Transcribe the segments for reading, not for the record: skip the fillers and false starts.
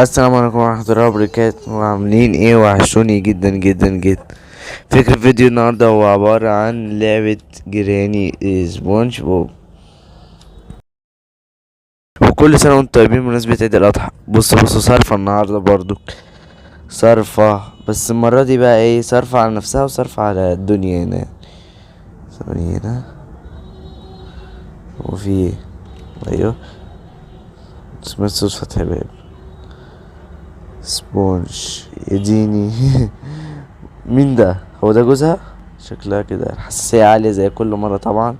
السلام عليكم ورحمة الله وبركاته، عاملين ايه؟ وحشوني جدا جدا جدا. فكرة فيديو النهاردة هو عبارة عن لعبة جيراني سبونج بوب. وكل سنة وانتم طيبين بمناسبة عيد الأضحى. بصوا صارفة النهاردة برضو، صارفة، بس المرة دي بقى ايه؟ صارفة على نفسها وصارفة على الدنيا هنا. ثواني هنا، وفي ايه؟ ايوه، سمعت صوت فتح باب. سبونج يديني. مين ده؟ هو ده جوزها؟ شكلها كده الحساسية عالية زي كل مرة طبعا.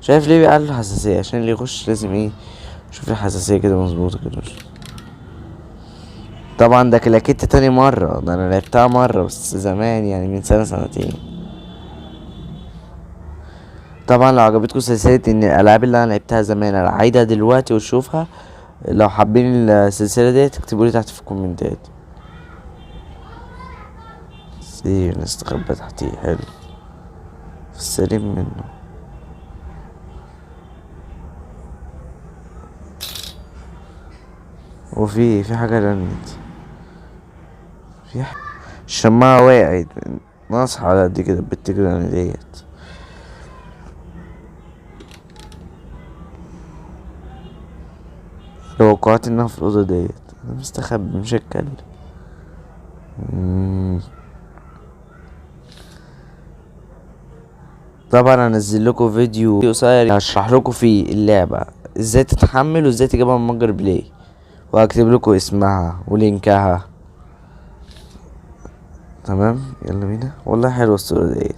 شايف ليه بيعلي الحساسية؟ عشان اللي يخش لازم ايه؟ شوف الحساسية كده مظبوطة كده. طبعا ده كلاكيت تاني مرة، ده انا لعبتها مرة بس زمان، يعني من سنة سنتين. طبعا لو عجبتكم سلسلة ان الالعاب اللي انا لعبتها زمان انا هعيدها دلوقتي وتشوفها. لو حابين السلسلة دي اكتبولي تحت في الكومنتات. نستخبى تحتيه، حلو، في السليم منه. وفي حاجة رنت، الشماعة وقعت، ناصحة على قد كده البت كده ديت. توقعت انها في الأوضة ديت، انا مستخبي مش هتكلم. طبعا هنزل لكم فيديو قصير هشرح لكم فيه اللعبة ازاي تتحمل وازاي تجيبها من متجر بلاي، وهكتب لكم اسمها ولينكها. تمام، يلا بينا. والله حلوة الصورة ديت،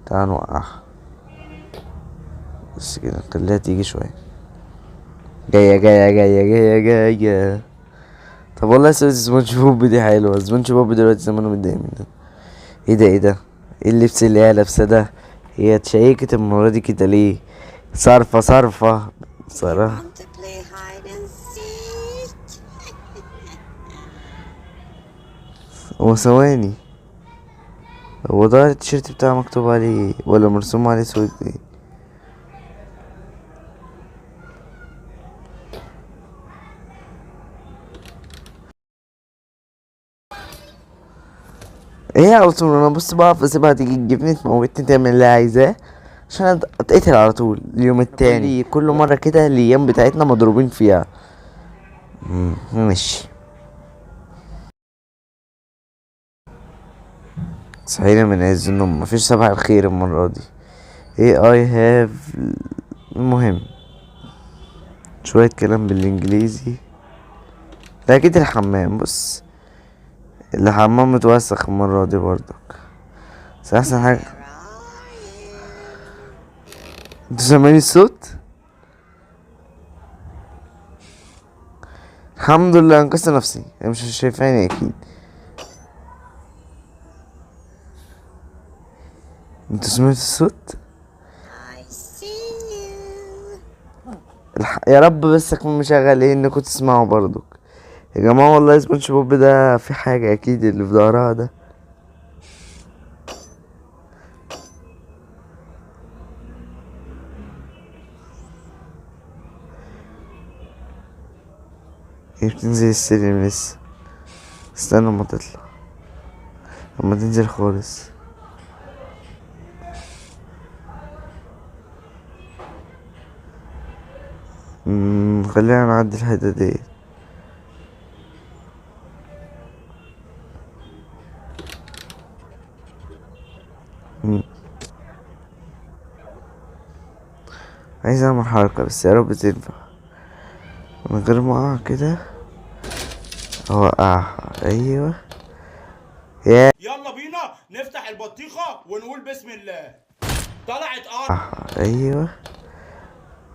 تعال نوقعها بس كده، نخليها تيجي شوية. جاية جاية جاية جاية جاية. طب والله صورة سبونج بوب دي حلوة. سبونج بوب دلوقتي زمانه متضايق مننا. ايه ده؟ ايه اللبس اللي هي لابسة ده؟ هي اتشيكت المرة دي كده ليه؟ صرفة صراحة. هو ثواني، هو ده التيشيرت بتاعه مكتوب عليه إيه؟ ولا مرسوم عليه سود ايه؟ ايه على طول؟ انا بص بعرف اسيبها تيجي تجيبني تموتني تعمل اللي عايزاه عشان اتقتل على طول اليوم التاني. كل مرة كده الايام بتاعتنا مضروبين فيها. ماشي. صحينا من عز النوم، مفيش صباح الخير المرة دي. ايه اي هاف. المهم، شوية كلام بالانجليزي. ده اكيد الحمام. بص، الحمام متوسخ المرة دي برضك، بس احسن حاجة. انتوا سامعين الصوت؟ الحمد لله انقذت نفسي، هي مش شايفاني اكيد. انتوا سمعتوا الصوت؟ يا رب بس اكون مشغل ايه انكم تسمعوا برضك. يا جماعة والله سبونج بوب ده في حاجة اكيد اللي في ظهرها ده. هي بتنزل السلم لسه، استنى اما تطلع، اما تنزل خالص. خلينا نعدي الحتة دي. عايز اعمل حركة بس يا رب تنفع من غير ما اقع كده. اوقعها، ايوه. يلا بينا نفتح البطيخة ونقول بسم الله. طلعت ايوه،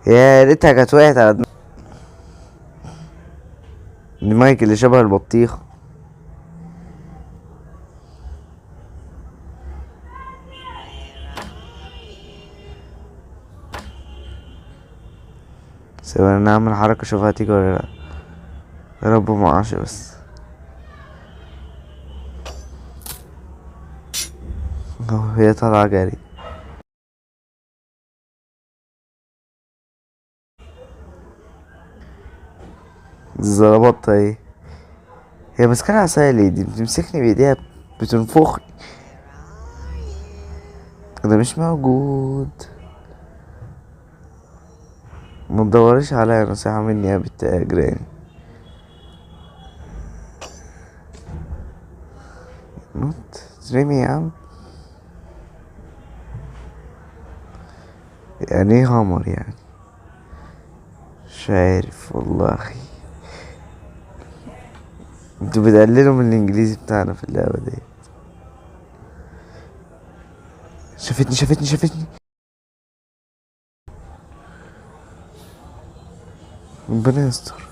يا ريتها كانت وقعت على المايك اللي شبه البطيخ. سيبنا نعمل حركة اشوفها هتيجي ولا لا. يا رب ما اقعش بس. هي طالعة جري. ظبطت اهي. هي ماسكة العصاية ليه دي؟ بتمسكني بايديها بتنفخني. ده مش موجود. ما تدوريش عليا، نصيحة مني يا بنت جيراني. نط ترمي يا عم. يعني ايه هامر يعني؟ مش عارف والله. انتوا بتقللوا من الانجليزي بتاعنا في اللعبة دي. شافتني شافتني شافتني. ربنا يستر.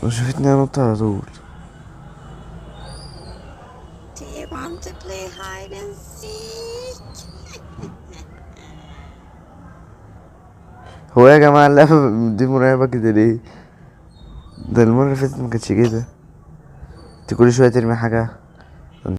لو شافتني انط على طول. Do you want to play hide and seek? هو يا جماعة اللعبة دي مرعبة كده ليه؟ ده المرة اللي فاتت مكانتش كده. انت كل شوية ترمي حاجة